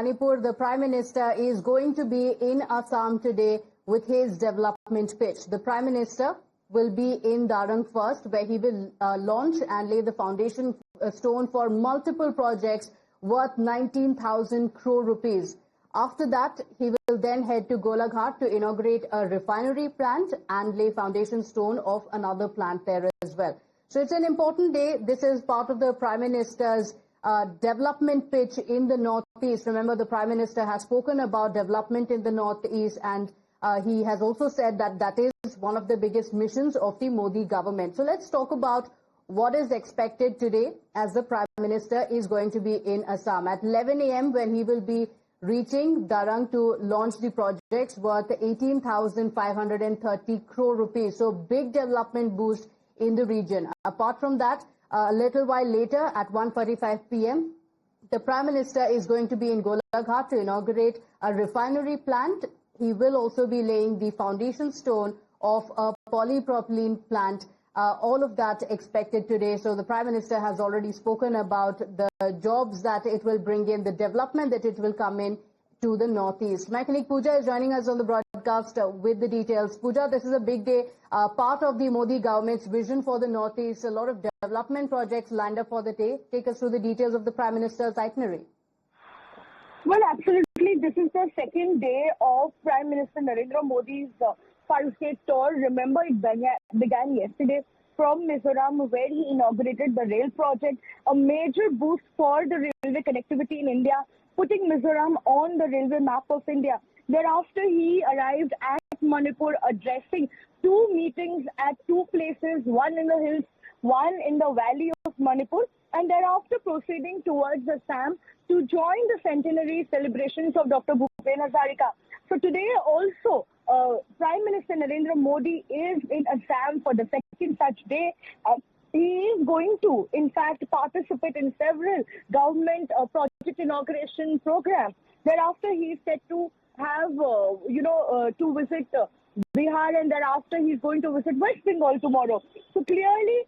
Manipur, the Prime Minister is going to be in Assam today with his development pitch. The Prime Minister will be in Darang first, where he will launch and lay the foundation stone for multiple projects worth 19,000 crore rupees. After that, he will then head to Golaghat to inaugurate a refinery plant and lay foundation stone of another plant there as well. So it's an important day. This is part of the Prime Minister's development pitch in the Northeast. Remember, the Prime Minister has spoken about development in the Northeast, and he has also said that that is one of the biggest missions of the Modi government. So let's talk about what is expected today as the Prime Minister is going to be in Assam. At 11 a.m. when he will be reaching Darang to launch the projects worth 18,530 crore rupees. So big development boost in the region. Apart from that, a little while later at 1:45 p.m., the Prime Minister is going to be in Golaghat to inaugurate a refinery plant. He will also be laying the foundation stone of a polypropylene plant. All of that expected today. So the Prime Minister has already spoken about the jobs that it will bring in, the development that it will come in to the Northeast. My colleague Pooja is joining us on the broadcast with the details. Pooja, this is a big day, part of the Modi government's vision for the Northeast. A lot of development projects lined up for the day. Take us through the details of the Prime Minister's itinerary. Well, absolutely. This is the second day of Prime Minister Narendra Modi's five-state tour. Remember, it began yesterday from Mizoram, where he inaugurated the rail project, a major boost for the railway connectivity in India, putting Mizoram on the railway map of India. Thereafter, he arrived at Manipur, addressing two meetings at two places, one in the hills, one in the valley of Manipur, and thereafter proceeding towards Assam to join the centenary celebrations of Dr. Bhupen Hazarika. So today also, Prime Minister Narendra Modi is in Assam for the second such day. He is going to, in fact, participate in several government project inauguration programs. Thereafter, he is set to have, to visit Bihar, and thereafter he is going to visit West Bengal tomorrow. So clearly,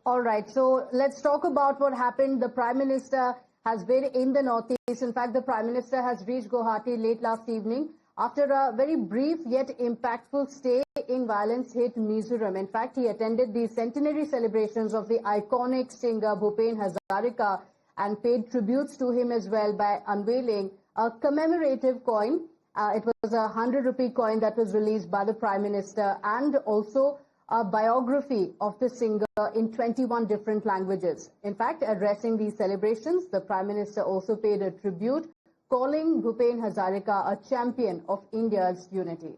all right. So let's talk about what happened. The Prime Minister has been in the Northeast. In fact, the Prime Minister has reached Guwahati late last evening after a very brief yet impactful stay in violence-hit Mizoram. In fact, he attended the centenary celebrations of the iconic singer Bhupen Hazarika and paid tributes to him as well by unveiling a commemorative coin. It was a 100 rupee coin that was released by the Prime Minister, and also a biography of the singer in 21 different languages. In fact, addressing these celebrations, the Prime Minister also paid a tribute, calling Bhupen Hazarika a champion of India's unity.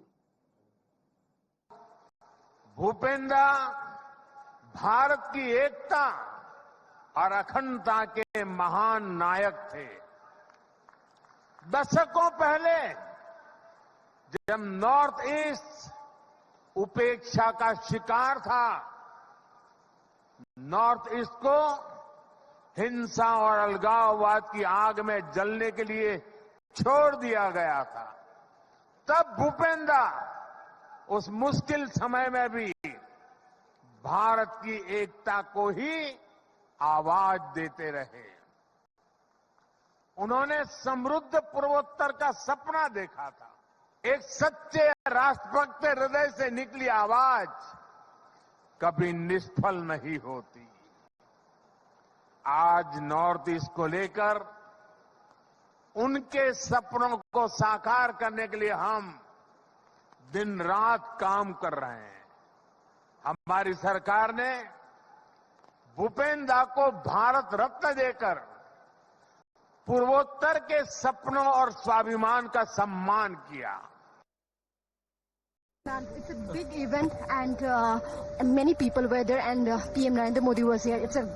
Bhupen दा भारत की एकता और अखंडता के महान नायक थे। दशकों पहले जब नॉर्थ ईस्ट उपेक्षा का शिकार था, नॉर्थ ईस्ट को हिंसा और अलगाववाद की आग में जलने के लिए छोड़ दिया गया था, तब भूपेन दा उस मुश्किल समय में भी भारत की एकता को ही आवाज देते रहे। उन्होंने समृद्ध पूर्वोत्तर का सपना देखा था। एक सच्चे राष्ट्रभक्त हृदय से निकली आवाज कभी निष्फल नहीं होती। आज नॉर्थ ईस्ट को लेकर उनके सपनों को साकार करने के लिए हम दिन रात काम कर रहे हैं। हमारी सरकार ने भूपेन दा को भारत रत्न देकर पूर्वोत्तर के सपनों और स्वाभिमान का सम्मान किया। It's a big event, and many people were there, and PM Narendra Modi was here. It's a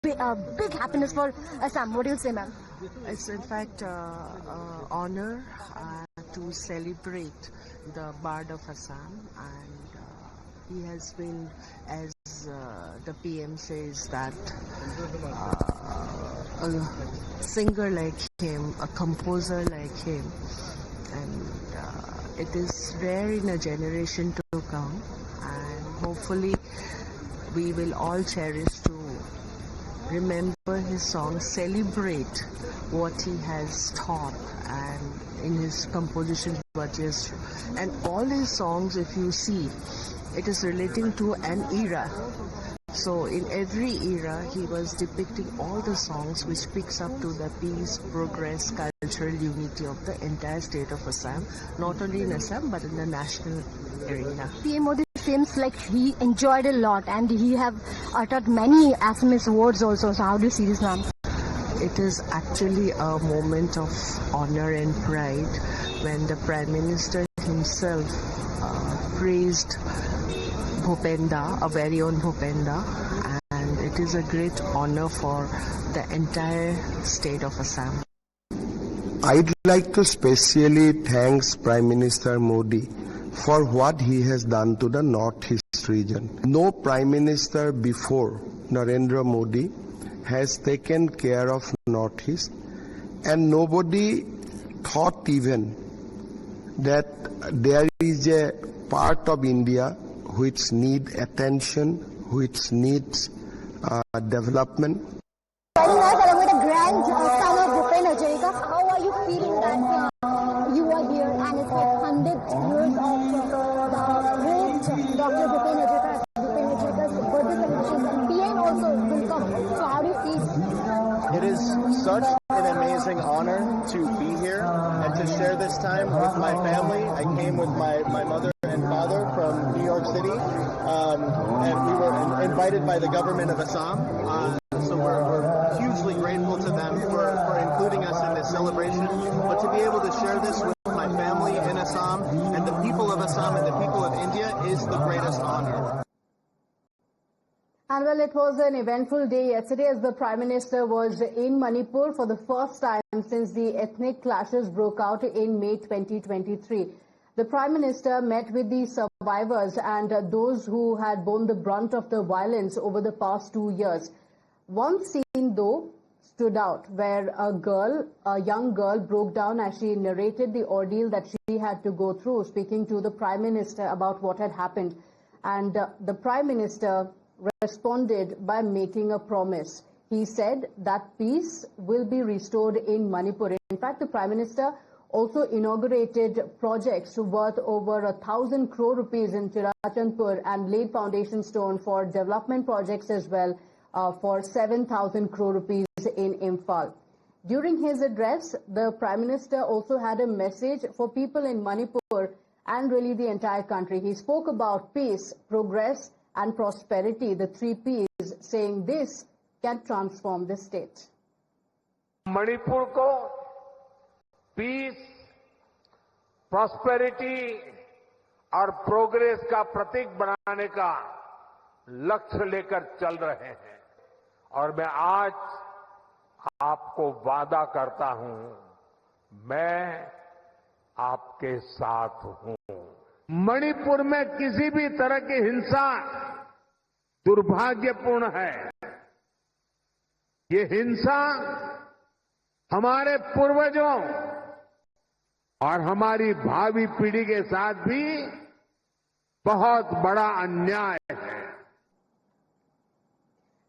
big happiness for Assam. What do you say, ma'am? It's in fact honor to celebrate the Bard of Assam, and he has been, as the PM says, that a singer like him, a composer like him, and it is rare in a generation to come, and hopefully we will all cherish to remember his song, celebrate what he has taught and in his composition, what he has, and all his songs, if you see, it is relating to an era. So in every era, he was depicting all the songs which picks up to the peace, progress, cultural unity of the entire state of Assam, not only in Assam but in the national arena. PM Modi seems like he enjoyed a lot and he have uttered many Assamese words also. So how do you see this, ma'am? It is actually a moment of honor and pride when the Prime Minister himself praised Bhupenda, our very own Bhupenda, and it is a great honor for the entire state of Assam. I'd like to specially thank Prime Minister Modi for what he has done to the Northeast region. No Prime Minister before Narendra Modi has taken care of Northeast, and nobody thought even that there is a part of India which needs attention, which needs development. Joining us along with a grand son of Bhupen, Hazarika, how are you feeling that you are here and it's like 100 years of the great Dr. Bhupen Hazarika's birthday celebrations, and PM also will come. So how do you feel? It is such an amazing honor to be here and to share this time with my family. I came with my mother and father from New York City, and we were invited by the government of Assam. So we're hugely grateful to them for including us in this celebration. But to be able to share this with my family in Assam and the people of Assam and the people of India is the greatest honor. And well, it was an eventful day yesterday as the Prime Minister was in Manipur for the first time since the ethnic clashes broke out in May 2023. The Prime Minister met with the survivors and those who had borne the brunt of the violence over the past 2 years. One scene, though, stood out where a young girl broke down as she narrated the ordeal that she had to go through, speaking to the Prime Minister about what had happened. And the Prime Minister responded by making a promise. He said that peace will be restored in Manipur. In fact, the Prime Minister also inaugurated projects worth over 1,000 crore rupees in Chirachandpur and laid foundation stone for development projects as well for 7,000 crore rupees in Imphal. During his address, the Prime Minister also had a message for people in Manipur and really the entire country. He spoke about peace, progress and prosperity, the 3 Ps, saying this can transform the state. Manipur को piece, prosperity और progress का प्रतीक बनाने का लक्ष्य लेकर चल रहे हैं और मैं आज आपको वादा करता हूं, मैं आपके साथ हूं। मणिपुर में किसी भी तरह की हिंसा दुर्भाग्यपूर्ण है। ये हिंसा हमारे पूर्वजों और हमारी भावी पीढ़ी के साथ भी बहुत बड़ा अन्याय है।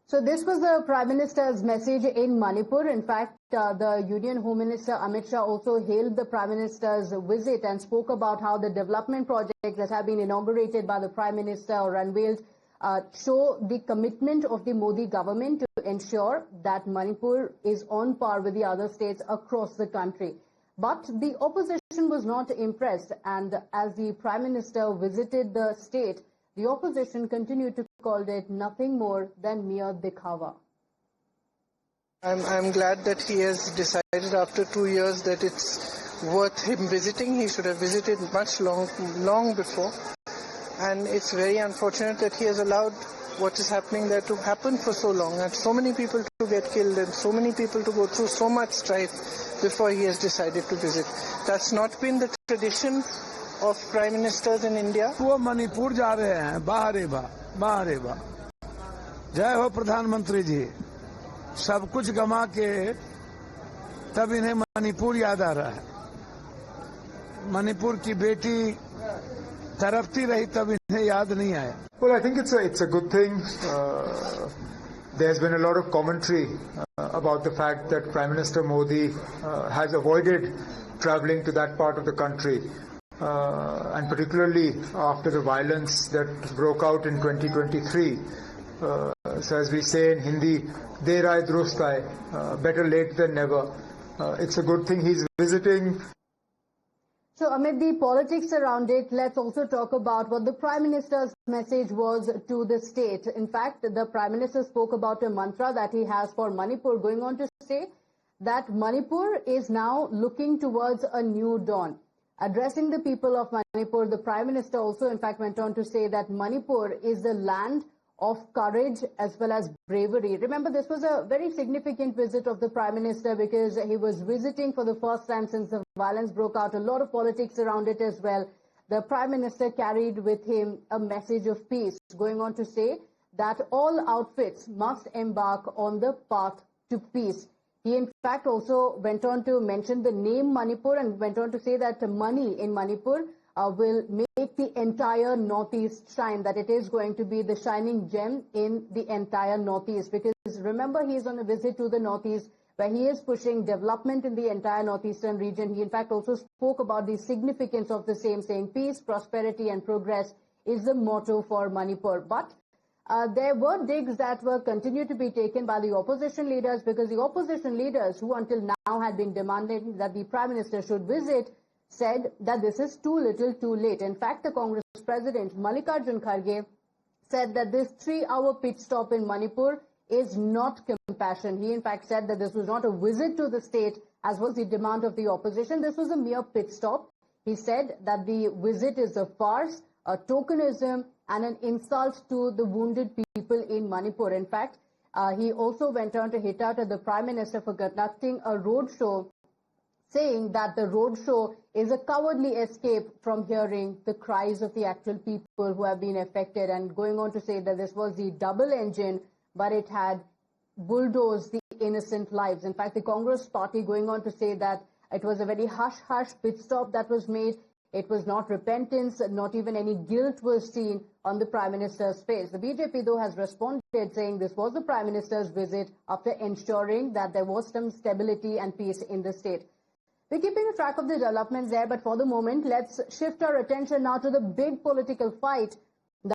So this was the Prime Minister's message in Manipur. In fact, the Union Home Minister Amit Shah also hailed the Prime Minister's visit and spoke about how the development projects that have been inaugurated by the Prime Minister or unveiled show the commitment of the Modi government to ensure that Manipur is on par with the other states across the country. But the opposition was not impressed, and as the Prime Minister visited the state, the opposition continued to call it nothing more than mere dikhawa. I'm glad that he has decided after 2 years that it's worth him visiting. He should have visited much long before. And it's very unfortunate that he has allowed what is happening there to happen for so long, and so many people to get killed and so many people to go through so much strife before he has decided to visit. That's not been the tradition of Prime Ministers in India. वो मणिपुर जा रहे हैं, बाहर बा। जय हो प्रधानमंत्री जी। सब कुछ गमा के तब इन्हें मणिपुर याद आ रहा है। मणिपुर की बेटी तड़पती रही तब इन्हें याद नहीं आया। Well, I think it's a good thing. There's been a lot of commentary about the fact that Prime Minister Modi has avoided traveling to that part of the country, and particularly after the violence that broke out in 2023. So as we say in Hindi, Der aaye durust aaye, better late than never. It's a good thing he's visiting. So amid the politics around it, let's also talk about what the Prime Minister's message was to the state. In fact, the Prime Minister spoke about a mantra that he has for Manipur, going on to say that Manipur is now looking towards a new dawn. Addressing the people of Manipur, the Prime Minister also in fact went on to say that Manipur is the land of courage as well as bravery. Remember, this was a very significant visit of the Prime Minister because he was visiting for the first time since the violence broke out. A lot of politics around it as well. The Prime Minister carried with him a message of peace, going on to say that all outfits must embark on the path to peace. He in fact also went on to mention the name Manipur and went on to say that money in Manipur will make the entire Northeast shine, that it is going to be the shining gem in the entire Northeast. Because remember, he is on a visit to the Northeast where he is pushing development in the entire Northeastern region. He in fact also spoke about the significance of the same, saying peace, prosperity and progress is the motto for Manipur. But there were digs that were continued to be taken by the opposition leaders, because the opposition leaders who until now had been demanding that the Prime Minister should visit said that this is too little too late. In fact, the Congress President Mallikarjun Kharge said that this 3-hour pit stop in Manipur is not compassion. He in fact said that this was not a visit to the state as was the demand of the opposition. This was a mere pit stop. He said that the visit is a farce, a tokenism and an insult to the wounded people in Manipur. In fact, he also went on to hit out at the Prime Minister for conducting a roadshow, saying that the roadshow is a cowardly escape from hearing the cries of the actual people who have been affected, and going on to say that this was the double engine, but it had bulldozed the innocent lives. In fact, the Congress party going on to say that it was a very hush-hush pit stop that was made. It was not repentance, not even any guilt was seen on the Prime Minister's face. The BJP, though, has responded saying this was the Prime Minister's visit after ensuring that there was some stability and peace in the state. We're keeping a track of the developments there, but for the moment, let's shift our attention now to the big political fight